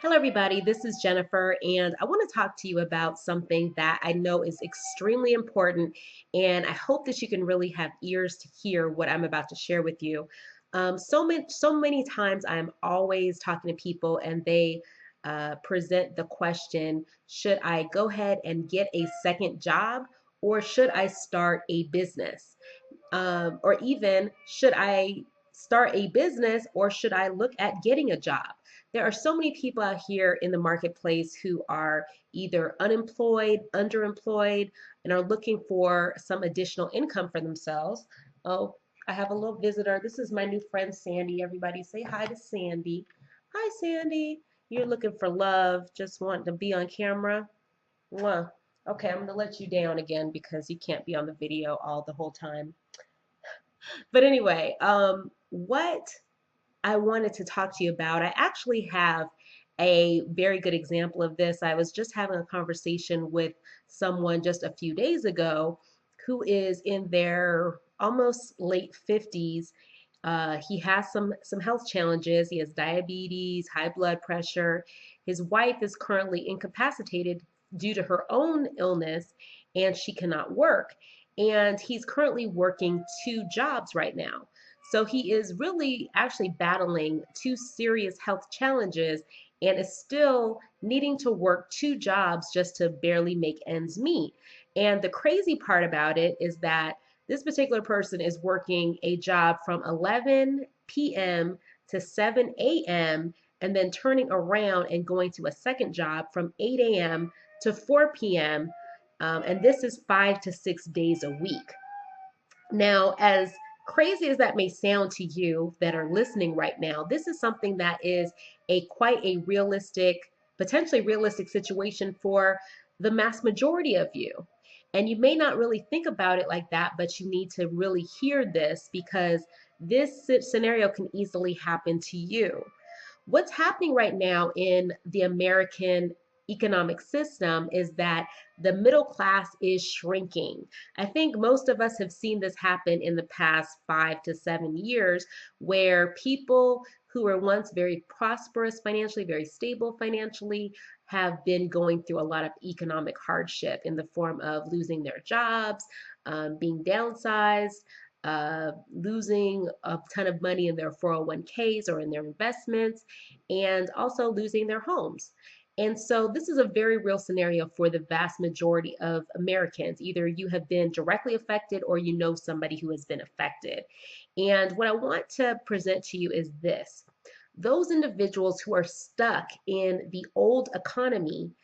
Hello, everybody. This is Jennifer, and I want to talk to you about something that I know is extremely important. And I hope that you can really have ears to hear what I'm about to share with you. So many times I'm always talking to people, and they present the question: should I go ahead and get a second job, or should I start a business? Or even, should I start a business or should I look at getting a job? There are so many people out here in the marketplace who are either unemployed, underemployed, and are looking for some additional income for themselves. Oh, I have a little visitor. This is my new friend, Sandy. Everybody say hi to Sandy. Hi, Sandy. You're looking for love, just wanting to be on camera. Mwah. Okay, I'm going to let you down again because you can't be on the video all the whole time. But anyway, what I wanted to talk to you about, I actually have a very good example of this. I was just having a conversation with someone just a few days ago who is in their almost late 50s. He has some health challenges. He has diabetes, high blood pressure. His wife is currently incapacitated due to her own illness, and she cannot work. And he's currently working two jobs right now. So he is really actually battling two serious health challenges and is still needing to work two jobs just to barely make ends meet. And the crazy part about it is that this particular person is working a job from 11 p.m. to 7 a.m. and then turning around and going to a second job from 8 a.m. to 4 p.m. And this is 5 to 6 days a week. Now, as crazy as that may sound to you that are listening right now, this is something that is a quite a realistic, potentially realistic situation for the mass majority of you. And you may not really think about it like that, but you need to really hear this because this scenario can easily happen to you. What's happening right now in the American economic system is that the middle class is shrinking. I think most of us have seen this happen in the past 5 to 7 years, where people who were once very prosperous financially, very stable financially, have been going through a lot of economic hardship in the form of losing their jobs, being downsized, losing a ton of money in their 401ks or in their investments, and also losing their homes. And so this is a very real scenario for the vast majority of Americans. Either you have been directly affected or you know somebody who has been affected. And what I want to present to you is this. Those individuals who are stuck in the old economy,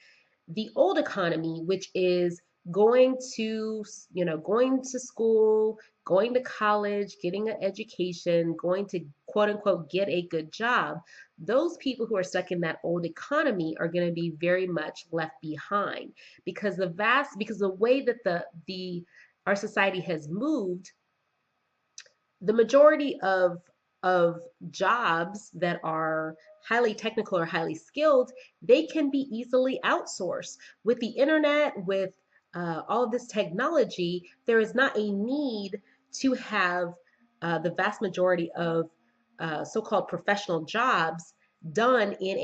which is going to, going to school, going to college, getting an education, going to quote unquote get a good job, those people who are stuck in that old economy are going to be very much left behind because the way that the our society has moved, the majority of jobs that are highly technical or highly skilled, they can be easily outsourced. With the internet, with all of this technology, there is not a need to have the vast majority of so-called professional jobs done in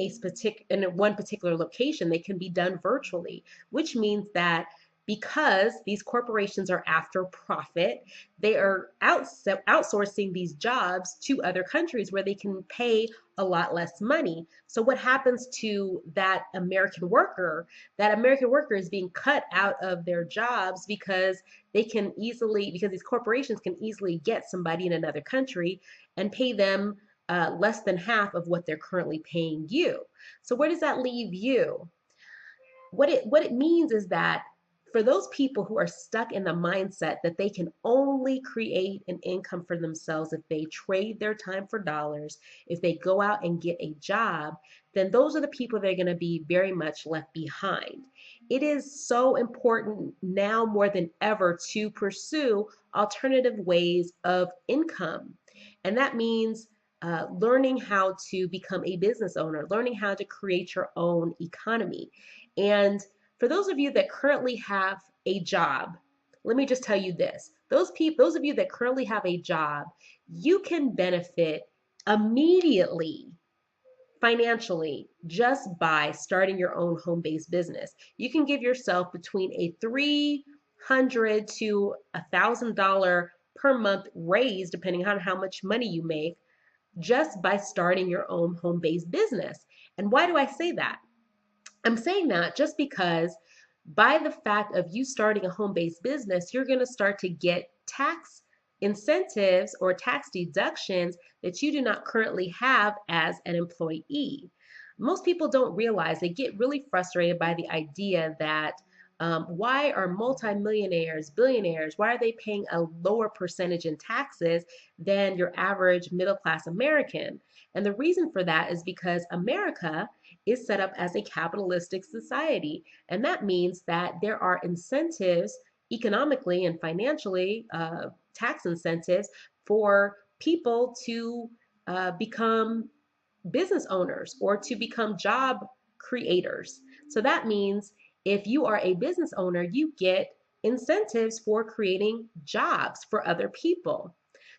one particular location. They can be done virtually, which means that because these corporations are after profit, they are outsourcing these jobs to other countries where they can pay a lot less money. So what happens to that American worker? That American worker is being cut out of their jobs because because these corporations can easily get somebody in another country and pay them less than half of what they're currently paying you. So where does that leave you? What it means is that for those people who are stuck in the mindset that they can only create an income for themselves if they trade their time for dollars, if they go out and get a job, then those are the people that are going to be very much left behind. It is so important now more than ever to pursue alternative ways of income. And that means learning how to become a business owner, learning how to create your own economy. And for those of you that currently have a job, let me just tell you this. Those of you that currently have a job, you can benefit immediately financially just by starting your own home-based business. You can give yourself between a $300 to $1,000 per month raise, depending on how much money you make, just by starting your own home-based business. And why do I say that? I'm saying that just because by the fact of you starting a home-based business, you're going to start to get tax incentives or tax deductions that you do not currently have as an employee. Most people don't realize, they get really frustrated by the idea that why are multimillionaires, billionaires, why are they paying a lower percentage in taxes than your average middle class American? And the reason for that is because America is set up as a capitalistic society. And that means that there are incentives economically and financially, tax incentives for people to become business owners or to become job creators. So that means if you are a business owner, you get incentives for creating jobs for other people.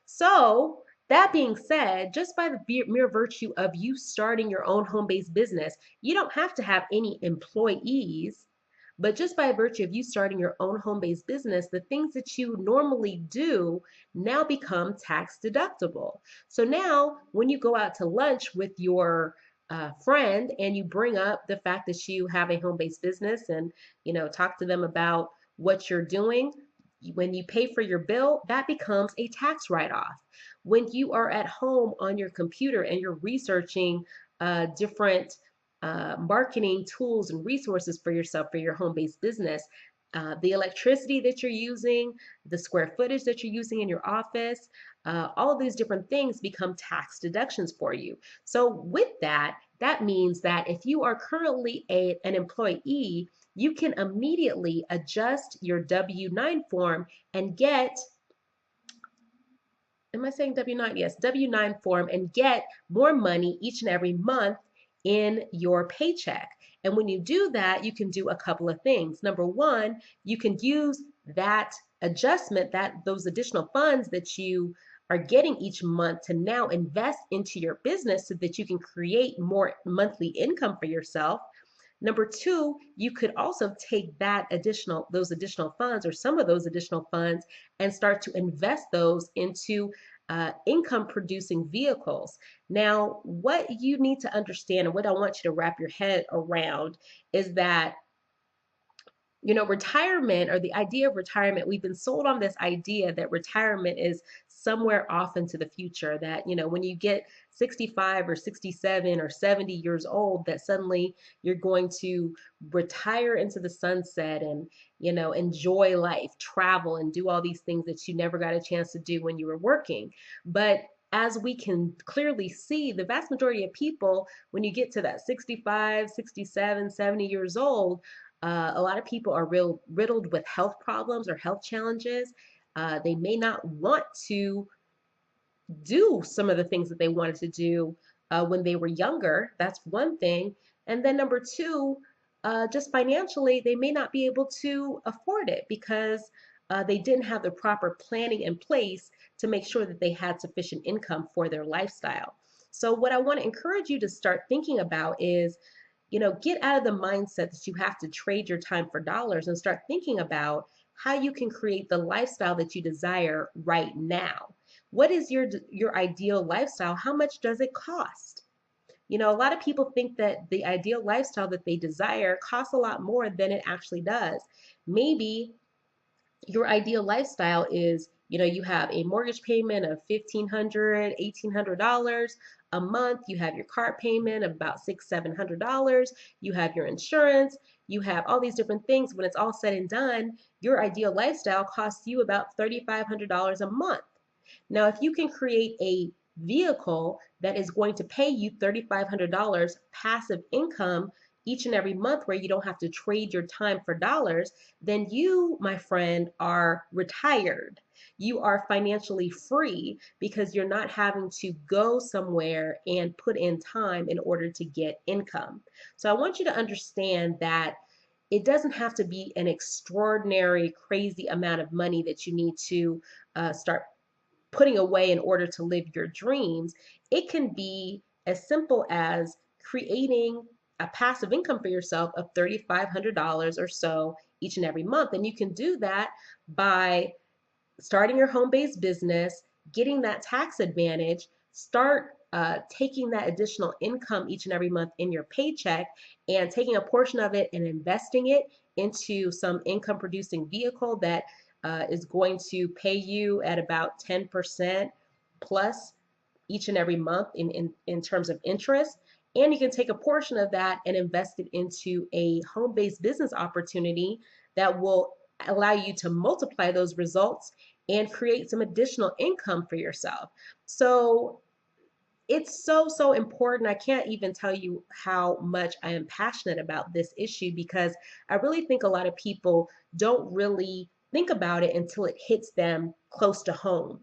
So, that being said, just by the mere virtue of you starting your own home based business, you don't have to have any employees. But just by virtue of you starting your own home based business, the things that you normally do now become tax deductible. So now, when you go out to lunch with your friend and you bring up the fact that you have a home based business and talk to them about what you're doing, when you pay for your bill, that becomes a tax write off. When you are at home on your computer and you're researching different marketing tools and resources for yourself for your home-based business, the electricity that you're using, the square footage that you're using in your office, all of these different things become tax deductions for you. So with that, that means that if you are currently an employee, you can immediately adjust your W-9 form and get, am I saying W-9? Yes, W-9 form and get more money each and every month in your paycheck. And when you do that, you can do a couple of things. Number one, you can use that adjustment, those additional funds that you are getting each month to now invest into your business so that you can create more monthly income for yourself. Number two, you could also take those additional funds or some of those additional funds and start to invest those into income producing vehicles. Now, what you need to understand and what I want you to wrap your head around is that retirement, or the idea of retirement, we've been sold on this idea that retirement is somewhere off into the future, that, when you get 65 or 67 or 70 years old, that suddenly you're going to retire into the sunset and, enjoy life, travel, and do all these things that you never got a chance to do when you were working. But as we can clearly see, the vast majority of people, when you get to that 65, 67, 70 years old, a lot of people are riddled with health problems or health challenges. They may not want to do some of the things that they wanted to do when they were younger. That's one thing. And then number two, just financially, they may not be able to afford it because they didn't have the proper planning in place to make sure that they had sufficient income for their lifestyle. So what I want to encourage you to start thinking about is, get out of the mindset that you have to trade your time for dollars and start thinking about how you can create the lifestyle that you desire right now. What is your ideal lifestyle? How much does it cost? A lot of people think that the ideal lifestyle that they desire costs a lot more than it actually does. Maybe your ideal lifestyle is, you have a mortgage payment of $1,500, $1,800 a month. You have your car payment of about $600, $700. You have your insurance. You have all these different things. When it's all said and done, your ideal lifestyle costs you about $3,500 a month. Now, if you can create a vehicle that is going to pay you $3,500 passive income each and every month where you don't have to trade your time for dollars, then you, my friend, are retired. you are financially free because you're not having to go somewhere and put in time in order to get income. So I want you to understand that it doesn't have to be an extraordinary, crazy amount of money that you need to start putting away in order to live your dreams. It can be as simple as creating a passive income for yourself of $3,500 or so each and every month. And you can do that by starting your home-based business, getting that tax advantage, start taking that additional income each and every month in your paycheck and taking a portion of it and investing it into some income producing vehicle that is going to pay you at about 10% plus each and every month in terms of interest. And you can take a portion of that and invest it into a home-based business opportunity that will allow you to multiply those results and create some additional income for yourself. So it's so important. I can't even tell you how much I am passionate about this issue because I really think a lot of people don't really think about it until it hits them close to home.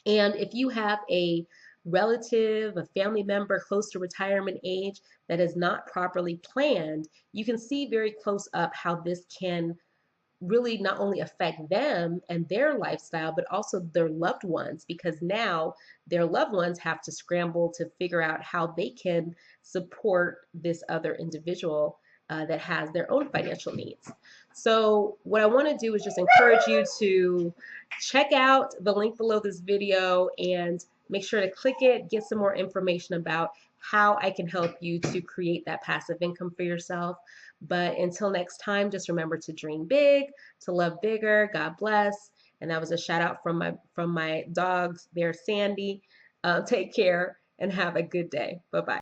And if you have a relative, a family member close to retirement age that is not properly planned, you can see very close up how this can really not only affect them and their lifestyle, but also their loved ones, because now their loved ones have to scramble to figure out how they can support this other individual that has their own financial needs. So what I want to do is just encourage you to check out the link below this video and make sure to click it, get some more information about how I can help you to create that passive income for yourself. But until next time, just remember to dream big, to love bigger. God bless. And that was a shout out from my dogs there, Sandy. Take care and have a good day. Bye bye.